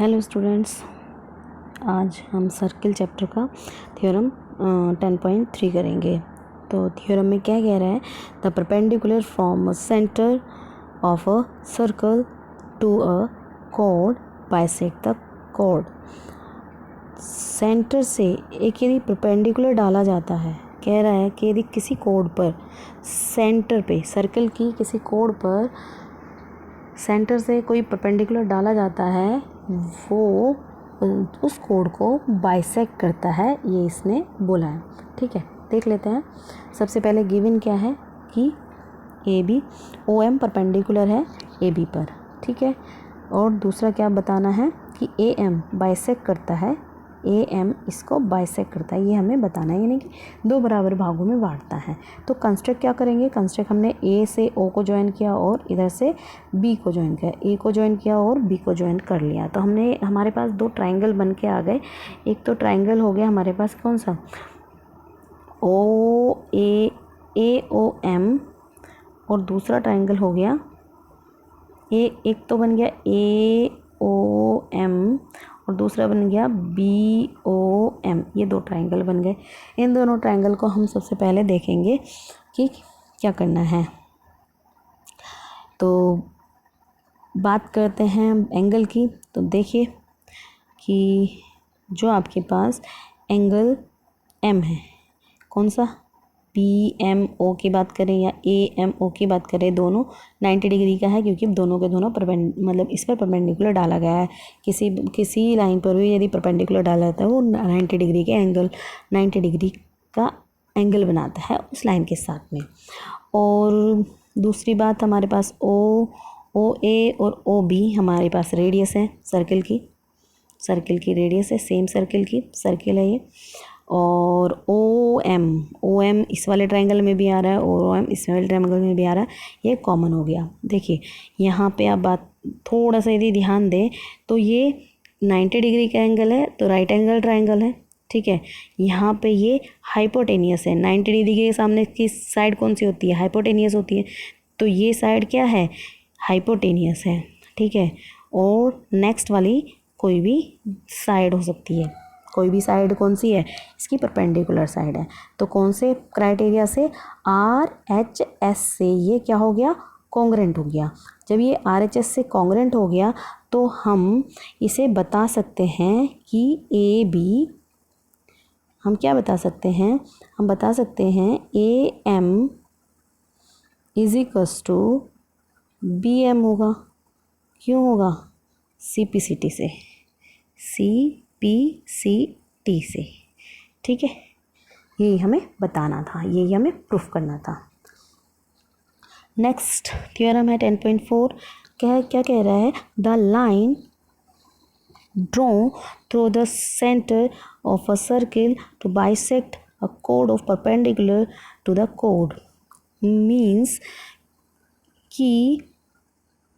Hello students, आज हम circle chapter का थ्योरम 10.3 करेंगे। तो थ्योरम में क्या कह रहा है? The perpendicular from a centre of a circle to a chord bisect the chord. Centre से एक यदि परपेंडिकुलर डाला जाता है, कह रहा है कि यदि किसी कॉर्ड पर सेंटर पे सर्कल की किसी कॉर्ड पर सेंटर से कोई परपेंडिकुलर डाला जाता है, वो उस कोड को बाइसेक्ट करता है, ये इसने बोला है। ठीक है, देख लेते हैं। सबसे पहले गिवन क्या है कि A B O M perpendicular है ए बी पर। ठीक है, और दूसरा क्या बताना है कि ए एम बाइसेक्ट करता है, ए एम इसको बाइसेक्ट करता है, ये हमें बताना है, यानी कि दो बराबर भागों में बांटता है। तो कंस्ट्रक्ट क्या करेंगे? कंस्ट्रक्ट हमने ए से ओ को ज्वाइन किया और इधर से बी को ज्वाइन किया, ए को ज्वाइन किया और बी को ज्वाइन कर लिया। तो हमारे पास दो ट्राइंगल बन के आ गए। एक तो ट्राइंगल हो गया हमारे पास कौन सा, ओ ए ओ एम, और दूसरा ट्राइंगल हो गया एक तो बन गया ए ओ एम और दूसरा बन गया बी ओ एम। ये दो ट्राइंगल बन गए। इन दोनों ट्राइंगल को हम सबसे पहले देखेंगे कि क्या करना है। तो बात करते हैं एंगल की। तो देखिए कि जो आपके पास एंगल एम है, कौन सा, पी एम ओ की बात करें या ए एम ओ की बात करें, दोनों 90 डिग्री का है, क्योंकि दोनों के दोनों मतलब इस पर परपेंडिकुलर डाला गया है। किसी लाइन पर भी यदि परपेंडिकुलर डाला जाता है, वो 90 डिग्री के 90 डिग्री का एंगल बनाता है उस लाइन के साथ में। और दूसरी बात, हमारे पास ओ ए और ओ बी हमारे पास रेडियस है सर्किल की रेडियस है, सेम सर्किल है ये। और ओ एम इस वाले ट्रायंगल में भी आ रहा है, ओ एम इस वाले ट्रायंगल में भी आ रहा है, ये कॉमन हो गया। देखिए यहाँ पे आप बात थोड़ा सा यदि ध्यान दें तो ये 90 डिग्री का एंगल है, तो राइट एंगल ट्रायंगल है। ठीक है, यहाँ पे ये हाइपोटेनियस है। 90 डिग्री के सामने की साइड कौन सी होती है? हाइपोटेनियस होती है। तो ये साइड क्या है? हाइपोटेनियस है। ठीक है, और नेक्स्ट वाली कोई भी साइड हो सकती है। कोई भी साइड कौन सी है? इसकी परपेंडिकुलर साइड है। तो कौन से क्राइटेरिया से? RHS से ये क्या हो गया? कॉन्ग्रेंट हो गया। जब ये RHS से कॉन्ग्रेंट हो गया तो हम इसे बता सकते हैं कि ए बी, हम क्या बता सकते हैं? हम बता सकते हैं A M is equals to B M होगा। क्यों होगा? CPCT से, CPCT से। ठीक है, यही हमें बताना था, यही हमें प्रूफ करना था। नेक्स्ट थ्योरम है 10.4। क्या कह रहा है? The line draw through the centre of a circle to bisect a code of perpendicular to the code. Means कि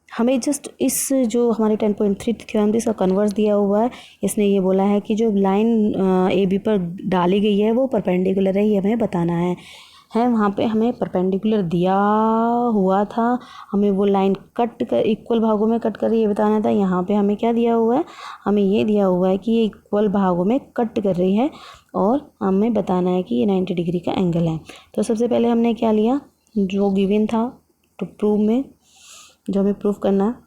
हमें जस्ट इस जो हमारे 10.3 थ्योरम भी इसका कन्वर्स दिया हुआ है, इसने ये बोला है कि जो लाइन ए बी पर डाली गई है वो परपेंडिकुलर है, ये हमें बताना है। वहाँ पे हमें परपेंडिकुलर दिया हुआ था, हमें वो लाइन कट कर इक्वल भागों में कट कर ये बताना था। यहाँ पे हमें क्या दिया हुआ है? हमें ये दिया हुआ है कि ये इक्वल भागों में कट कर रही है और हमें बताना है कि ये 90 डिग्री का एंगल है। तो सबसे पहले हमने क्या लिया? जो गिवन था टू प्रूव में, जो हमें प्रूफ करना,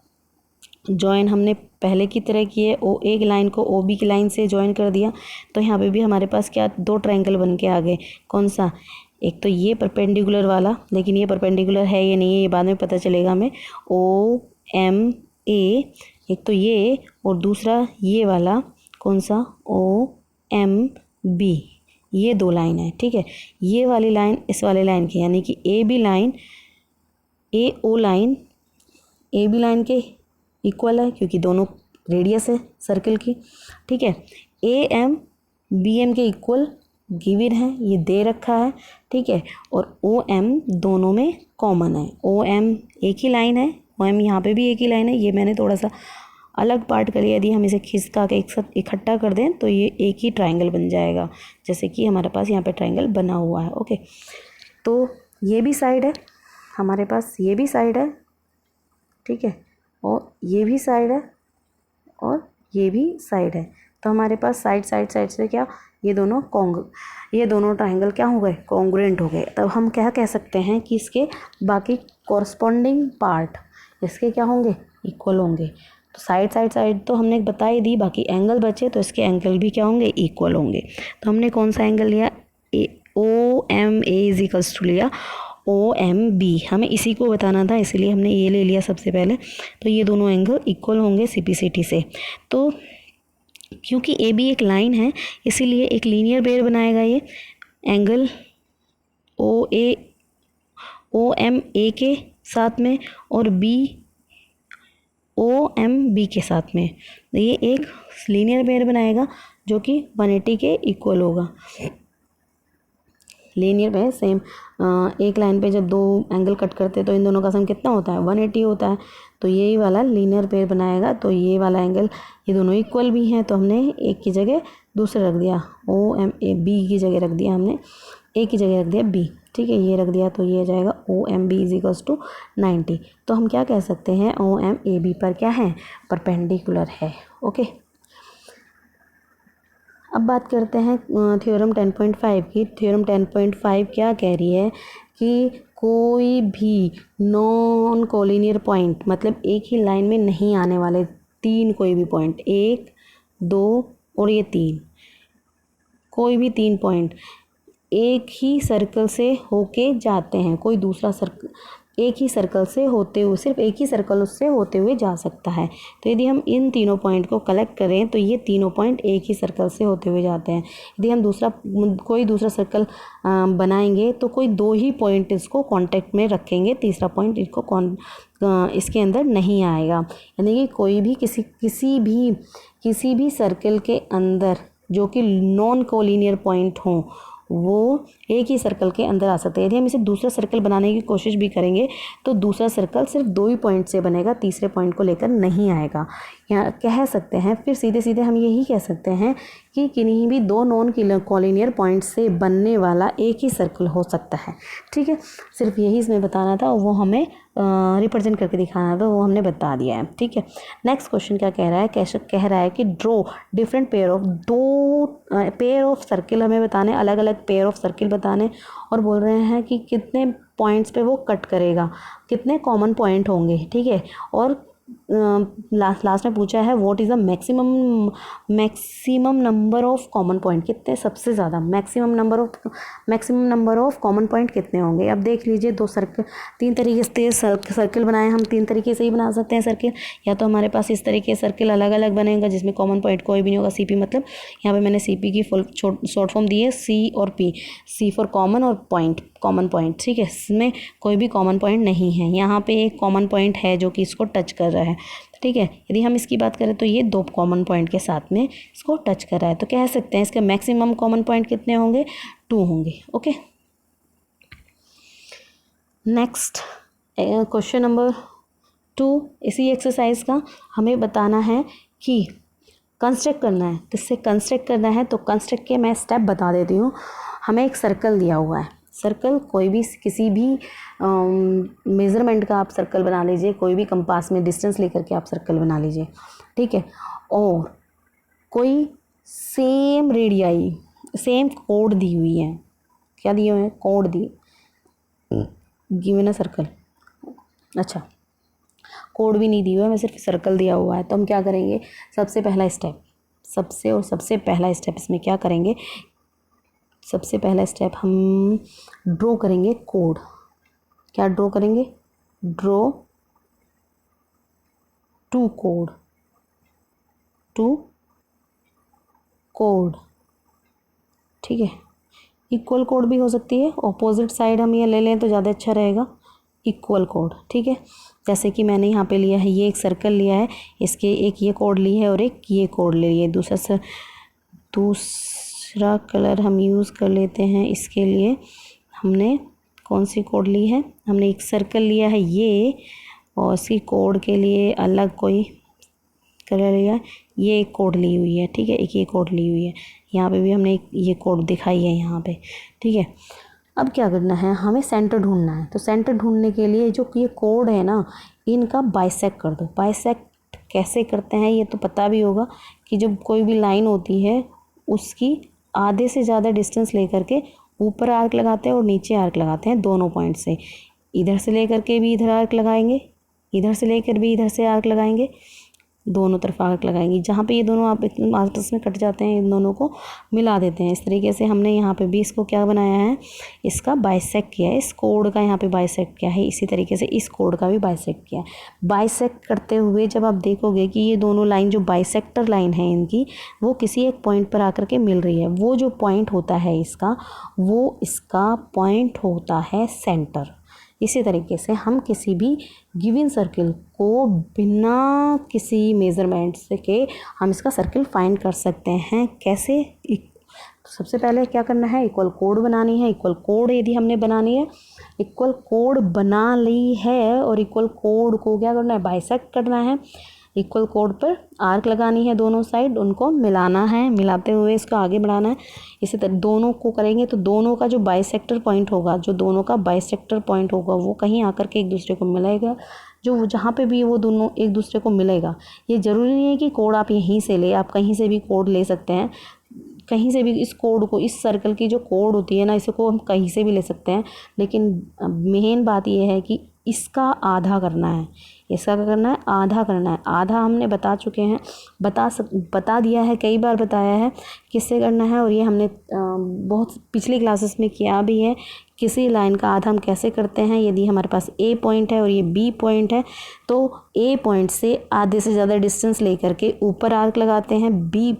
जॉइन हमने पहले की तरह किए, ओ ए की लाइन को ओ बी की लाइन से जॉइन कर दिया। तो यहाँ पे भी हमारे पास क्या, दो ट्रायंगल बन के आ गए। कौन सा? एक तो ये परपेंडिकुलर वाला, लेकिन ये परपेंडिकुलर है या नहीं है ये बाद में पता चलेगा हमें, ओ एम ए। एक तो ये, और दूसरा ये वाला कौन सा, ओ एम बी। ये दो लाइन है। ठीक है, ये वाली लाइन इस वाले लाइन की, यानी कि A B line A O line A B line के इक्वल है, क्योंकि दोनों रेडियस है सर्किल की। ठीक है, ए एम बी एम के इक्वल गिवन है, ये दे रखा है। ठीक है, और ओ एम दोनों में कॉमन है। ओ एम एक ही लाइन है, ओ एम यहाँ पे भी एक ही लाइन है। ये मैंने थोड़ा सा अलग पार्ट कर लिया, यदि हम इसे खिसका के एक साथ इकट्ठा कर दें तो ये एक ही ट्रायंगल बन जाएगा, जैसे कि हमारे पास यहाँ पे ट्रायंगल बना हुआ है। ओके, तो ये भी साइड है हमारे पास, ये भी साइड है। ठीक है, और ये भी साइड है और ये भी साइड है, तो हमारे पास साइड साइड साइड से क्या, ये दोनों ट्राइंगल क्या हो गए, कॉन्ग्रुएंट हो गए। तब हम क्या कह सकते हैं कि इसके बाकी कॉरस्पॉन्डिंग पार्ट इसके क्या होंगे, इक्वल होंगे। तो साइड साइड साइड तो हमने बता ही दी, बाकी एंगल बचे तो इसके एंगल भी क्या होंगे, इक्वल होंगे। तो हमने कौन सा एंगल लिया, OMA इज इक्वल्स टू लिया OMB, हमें इसी को बताना था इसलिए हमने ये ले लिया सबसे पहले। तो ये दोनों एंगल इक्वल होंगे CPCT से। तो क्योंकि AB एक लाइन है इसीलिए एक लीनियर पेयर बनाएगा ये एंगल OMA के साथ में और OMB के साथ में, ये एक लीनियर पेयर बनाएगा जो कि 180 के इक्वल होगा। लीनियर पेयर सेम, एक लाइन पे जब दो एंगल कट करते हैं तो इन दोनों का सम कितना होता है, 180 होता है। तो यही वाला लीनियर पेयर बनाएगा। तो ये वाला एंगल, ये दोनों इक्वल भी हैं, तो हमने एक की जगह दूसरा रख दिया, OMB की जगह रख दिया हमने, A की जगह रख दिया B, ठीक है, ये रख दिया। तो ये आ जाएगा OMB इज इक्वल्स टू 90। तो हम क्या कह सकते हैं, OMAB पर क्या है, परपेंडिकुलर है। ओके, अब बात करते हैं थ्योरम 10.5 की। थ्योरम 10.5 क्या कह रही है कि कोई भी नॉन कोलिनियर पॉइंट, मतलब एक ही लाइन में नहीं आने वाले तीन कोई भी पॉइंट, 1 2 और ये 3, कोई भी 3 पॉइंट एक ही सर्कल से होके जाते हैं, कोई दूसरा सर्कल एक ही सर्कल से होते हुए, सिर्फ एक ही सर्कल उससे होते हुए जा सकता है। तो यदि हम इन तीनों पॉइंट को कलेक्ट करें तो ये तीनों पॉइंट एक ही सर्कल से होते हुए जाते हैं। यदि हम कोई दूसरा सर्कल बनाएंगे तो कोई 2 ही पॉइंट इसको कांटेक्ट में रखेंगे, तीसरा पॉइंट इसके अंदर नहीं आएगा। यानी कि कोई भी किसी भी सर्कल के अंदर जो कि नॉन कोलिनियर पॉइंट हों वो एक ही सर्कल के अंदर आ सकते हैं। यदि हम इसे दूसरा सर्कल बनाने की कोशिश भी करेंगे तो दूसरा सर्कल सिर्फ 2 ही पॉइंट से बनेगा, तीसरे पॉइंट को लेकर नहीं आएगा। यहाँ कह सकते हैं, फिर सीधे सीधे हम यही कह सकते हैं कि किन्हीं भी 2 नॉन कोलिनियर पॉइंट से बनने वाला एक ही सर्कल हो सकता है। ठीक है, सिर्फ यही इसमें बताना था, वो हमें रिप्रेजेंट करके दिखाना था, वो हमने बता दिया है। ठीक है, नेक्स्ट क्वेश्चन क्या कह रहा है, कह रहा है कि draw different pair of circle हमें बताने, अलग अलग पेयर ऑफ सर्किल बताने, और बोल रहे हैं कि कितने पॉइंट्स पे वो कट करेगा, कितने कॉमन पॉइंट होंगे। ठीक है, और लास्ट में पूछा है what is the maximum number of common point, कितने सबसे ज़्यादा maximum number of common point कितने होंगे। अब देख लीजिए, 3 तरीके से सर्किल बनाए हम, 3 तरीके से ही बना सकते हैं सर्किल। या तो हमारे पास इस तरीके सर्किल अलग अलग बनेगा जिसमें कॉमन पॉइंट कोई भी नहीं होगा, CP, मतलब यहाँ पे मैंने CP की फुल शॉर्ट फॉर्म दी है, C और P, C फॉर कॉमन और कॉमन पॉइंट। ठीक है, इसमें कोई भी कॉमन पॉइंट नहीं है, यहाँ पे एक कॉमन पॉइंट है जो कि इसको टच कर रहा है। ठीक है, यदि हम इसकी बात करें तो ये 2 कॉमन पॉइंट के साथ में इसको टच कर रहा है, तो कह सकते हैं इसके मैक्सिमम कॉमन पॉइंट कितने होंगे, 2 होंगे। ओके, नेक्स्ट क्वेश्चन नंबर 2, इसी एक्सरसाइज का हमें बताना है कि कंस्ट्रक्ट करना है। किससे कंस्ट्रक्ट करना है, तो कंस्ट्रक्ट के मैं स्टेप बता देती हूँ। हमें एक सर्कल दिया हुआ है, सर्कल कोई भी किसी भी मेज़रमेंट का आप सर्कल बना लीजिए, कोई भी कंपास में डिस्टेंस लेकर के आप सर्कल बना लीजिए। ठीक है, और कोई सेम रेडियाई, सेम कोड दी हुई है, क्या दिए हुए हैं, कोड दिए, गिवन अ सर्कल। अच्छा, कोड भी नहीं दिया हुआ है, मैं सिर्फ सर्कल दिया हुआ है। तो हम क्या करेंगे, सबसे पहला स्टेप इसमें क्या करेंगे, सबसे पहला स्टेप हम ड्रॉ करेंगे कोड। क्या ड्रॉ करेंगे, ड्रॉ टू कोड। ठीक है, इक्वल कोड भी हो सकती है, ऑपोजिट साइड हम ये ले लें तो ज़्यादा अच्छा रहेगा, इक्वल कोड। ठीक है, जैसे कि मैंने यहाँ पे लिया है, ये एक सर्कल लिया है, इसके एक ये कोड ली है और एक ये कोड ले लिए। दूसरा कलर हम यूज़ कर लेते हैं, इसके लिए हमने कौन सी कोड ली है, हमने एक सर्कल लिया है ये, और इसकी कोड के लिए अलग कोई कलर लिया, ये एक कोड ली हुई है। ठीक है, एक ये कोड ली हुई है, यहाँ पे भी हमने एक ये कोड दिखाई है यहाँ पे। ठीक है, अब क्या करना है, हमें सेंटर ढूंढना है। तो सेंटर ढूंढने के लिए जो ये कोड है ना, इनका बाइसेक्ट कर दो। बाइसेक्ट कैसे करते हैं ये तो पता भी होगा कि जब कोई भी लाइन होती है उसकी आधे से ज़्यादा डिस्टेंस लेकर के ऊपर आर्क लगाते हैं और नीचे आर्क लगाते हैं दोनों पॉइंट से। इधर से लेकर के भी इधर आर्क लगाएंगे, इधर से लेकर भी इधर से आर्क लगाएंगे, दोनों तरफ आर्क लगाएंगे। जहाँ पे ये दोनों आपस में कट जाते हैं इन दोनों को मिला देते हैं। इस तरीके से हमने यहाँ पे भी इसको क्या बनाया है, इसका बाइसेक्ट किया है। इस कोड का यहाँ पे बाइसेक्ट किया है, इसी तरीके से इस कोड का भी बाइसेक्ट किया है। बाइसेक्ट करते हुए जब आप देखोगे कि ये दोनों लाइन जो बाइसेक्टर लाइन है इनकी, वो किसी एक पॉइंट पर आकर के मिल रही है। वो जो पॉइंट होता है इसका, वो इसका पॉइंट होता है सेंटर। इसी तरीके से हम किसी भी गिवन सर्किल को बिना किसी मेज़रमेंट्स के हम इसका सर्किल फाइंड कर सकते हैं। कैसे? सबसे पहले क्या करना है, इक्वल कोड बनानी है। इक्वल कोड यदि हमने बनानी है, इक्वल कोड बना ली है और इक्वल कोड को क्या करना है, बाइसेक्ट करना है। इक्वल कोड पर आर्क लगानी है दोनों साइड, उनको मिलाना है, मिलाते हुए इसको आगे बढ़ाना है। इसी तरह दोनों को करेंगे तो दोनों का जो बाइसेक्टर पॉइंट होगा, जो दोनों का बाइसेक्टर पॉइंट होगा वो कहीं आकर के एक दूसरे को मिलेगा। जो जहाँ पे भी वो दोनों एक दूसरे को मिलेगा, ये ज़रूरी नहीं है कि कोड आप यहीं से ले, आप कहीं से भी कोड ले सकते हैं। कहीं से भी इस कोड को, इस सर्कल की जो कोड होती है ना, इसको हम कहीं से भी ले सकते हैं। लेकिन मेन बात यह है कि इसका आधा करना है। इसका क्या करना है, आधा करना है। आधा हमने बता चुके हैं, बता दिया है, कई बार बताया है किससे करना है। और ये हमने बहुत पिछली क्लासेस में किया भी है। किसी लाइन का आधा हम कैसे करते हैं, यदि हमारे पास ए पॉइंट है और ये बी पॉइंट है तो ए पॉइंट से आधे से ज़्यादा डिस्टेंस लेकर के ऊपर आर्क लगाते हैं, बी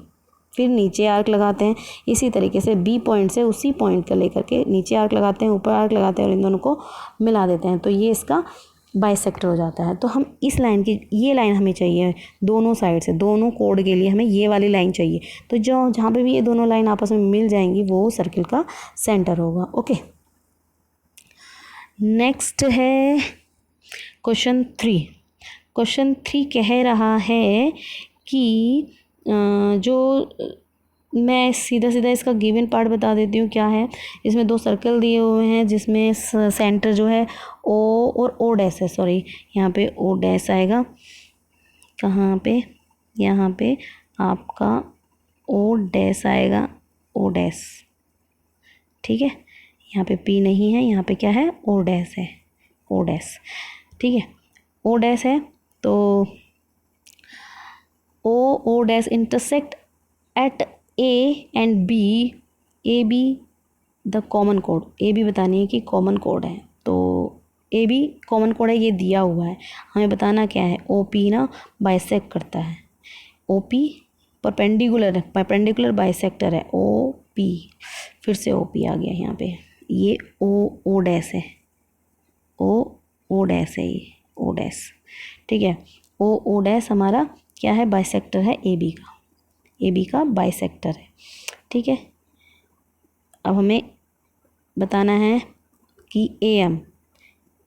फिर नीचे आर्क लगाते हैं। इसी तरीके से बी पॉइंट से उसी पॉइंट का लेकर के नीचे आर्क लगाते हैं, ऊपर आर्क लगाते हैं और इन दोनों को मिला देते हैं। तो ये इसका बाइसेक्टर हो जाता है। तो हम इस लाइन की, ये लाइन हमें चाहिए दोनों साइड से, दोनों कोड के लिए हमें ये वाली लाइन चाहिए। तो जो जहाँ पे भी ये दोनों लाइन आपस में मिल जाएंगी वो सर्किल का सेंटर होगा। ओके, नेक्स्ट है क्वेश्चन 3। क्वेश्चन 3 कह रहा है कि जो मैं सीधा सीधा इसका गिवन पार्ट बता देती हूँ क्या है। इसमें दो सर्कल दिए हुए हैं जिसमें सेंटर जो है ओ और ओ डैश है, सॉरी यहाँ पे ओ डैश आएगा, कहाँ पे, यहाँ पे आपका ओ डैश आएगा, ओ डैश, ठीक है। यहाँ पे पी नहीं है, यहाँ पे क्या है, ओ डैश है, ओ डैश, ठीक है, ओ डैश है। तो O dash intersect at A and B, A B the common कोड, ए बी बतानी है कि कॉमन कोड है। तो ए बी कॉमन कोड है, ये दिया हुआ है, हमें बताना क्या है। ओ पी ना बाइसेक्ट करता है, ओ पी परपेंडिकुलर है, परपेंडिकुलर बाइसेक्टर है, ओ पी, फिर से ओ पी आ गया यहाँ पे। ये ओ डैश है, ओ डैश है, ये ओ डैश, ठीक है। ओ डैश हमारा क्या है, बाइसेक्टर है ए बी का, ए बी का बाइसेक्टर है, ठीक है। अब हमें बताना है कि A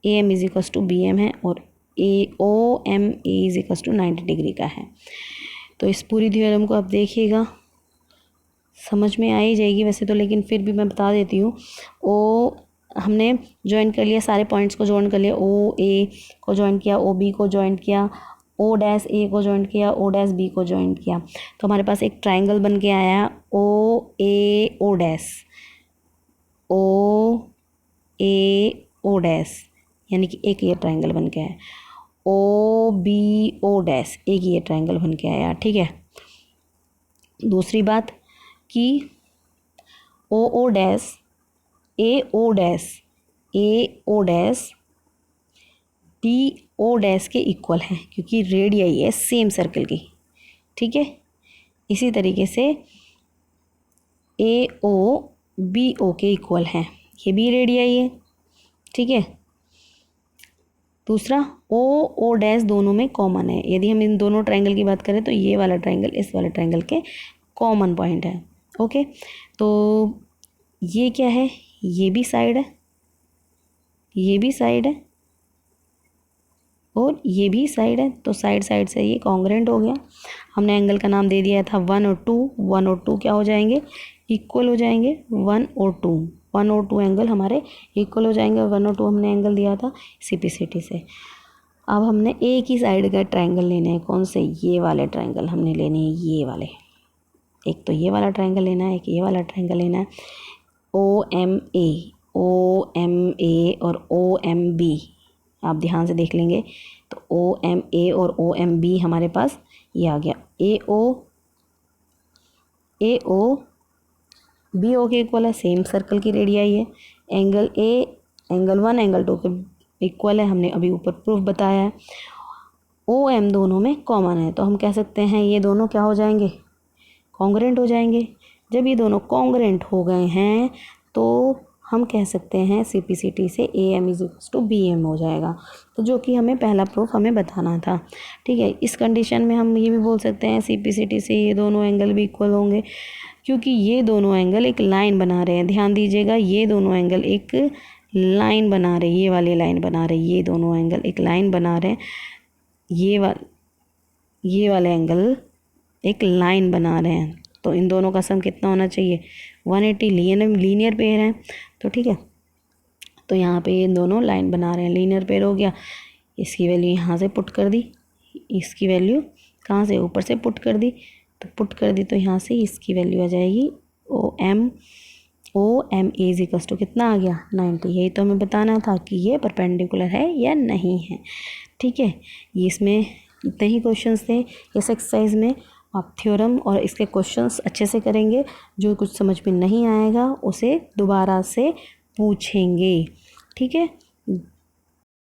M is equals to B M है और O M A is equals to 90 degree का है। तो इस पूरी थ्योरम को आप देखिएगा, समझ में आ ही जाएगी वैसे तो, लेकिन फिर भी मैं बता देती हूँ। ओ हमने ज्वाइन कर लिया, सारे पॉइंट्स को ज्वाइन कर लिया, ओ ए को ज्वाइन किया, ओ बी को ज्वाइन किया, ओ डैश ए को ज्वाइंट किया, ओ डैश बी को ज्वाइंट किया, तो हमारे पास एक ट्राइंगल बन के आया ओ ए ओ डैश, ओ ए ओ डैश, यानी कि एक ये ट्राइंगल बन के आया। ओ बी ओ डैश, एक ये ट्राइंगल बन के आया, ठीक है। दूसरी बात कि O dash A O dash, A O dash B O dash के इक्वल है, क्योंकि रेडियई है सेम सर्कल की, ठीक है। इसी तरीके से ए ओ बी ओ के इक्वल है, ये भी रेडियई है, ठीक है। दूसरा ओ डैश दोनों में कॉमन है। यदि हम इन दोनों ट्रायंगल की बात करें तो ये वाला ट्रायंगल इस वाले ट्रायंगल के कॉमन पॉइंट है, ओके। तो ये क्या है, ये भी साइड है, ये भी साइड है और ये भी साइड है, तो साइड साइड से ये कॉन्ग्रेंट हो गया। हमने एंगल का नाम दे दिया था 1 और 2, 1 और 2 क्या हो जाएंगे, इक्वल हो जाएंगे, 1 और 2, 1 और 2 एंगल हमारे इक्वल हो जाएंगे। 1 और 2 हमने एंगल दिया था CPCT से। अब हमने एक ही साइड का ट्रायंगल लेना है। कौन से? ये वाले ट्रायंगल हमने लेने हैं, ये वाले। एक तो ये वाला ट्रायंगल लेना है, एक ये वाला ट्रायंगल लेना है। OMA और OMB आप ध्यान से देख लेंगे तो OMA और OMB हमारे पास ये आ गया। AO BO के इक्वल है, सेम सर्कल की रेडियाई है। एंगल A एंगल 1 एंगल 2 के इक्वल है, हमने अभी ऊपर प्रूफ बताया है। OM दोनों में कॉमन है, तो हम कह सकते हैं ये दोनों क्या हो जाएंगे? कॉन्ग्रेंट हो जाएंगे। जब ये दोनों कॉन्ग्रेंट हो गए हैं तो हम कह सकते हैं CPCT से AM = BM हो जाएगा। तो जो कि हमें पहला प्रूफ हमें बताना था। ठीक है, इस कंडीशन में हम ये भी बोल सकते हैं CPCT से ये दोनों एंगल भी इक्वल होंगे, क्योंकि ये दोनों एंगल एक लाइन बना रहे हैं। ध्यान दीजिएगा, ये दोनों एंगल एक लाइन बना रहे हैं, ये वाली लाइन बना रहे हैं, ये दोनों एंगल एक लाइन बना रहे हैं। ये वाले एंगल एक लाइन बना रहे हैं, तो इन दोनों का सम कितना होना चाहिए? 180। लीनियर पेयर है तो ठीक है, तो यहाँ पे ये दोनों लाइन बना रहे हैं, लीनियर पेयर हो गया। इसकी वैल्यू यहाँ से पुट कर दी, इसकी वैल्यू कहाँ से? ऊपर से पुट कर दी। तो पुट कर दी तो यहाँ से इसकी वैल्यू आ जाएगी OMA = कितना आ गया? 90। यही तो हमें बताना था कि ये परपेंडिकुलर है या नहीं है। ठीक है, ये इसमें इतने ही क्वेश्चंस थे इस एक्सरसाइज में। आप थ्योरम और इसके क्वेश्चंस अच्छे से करेंगे, जो कुछ समझ में नहीं आएगा उसे दोबारा से पूछेंगे। ठीक है।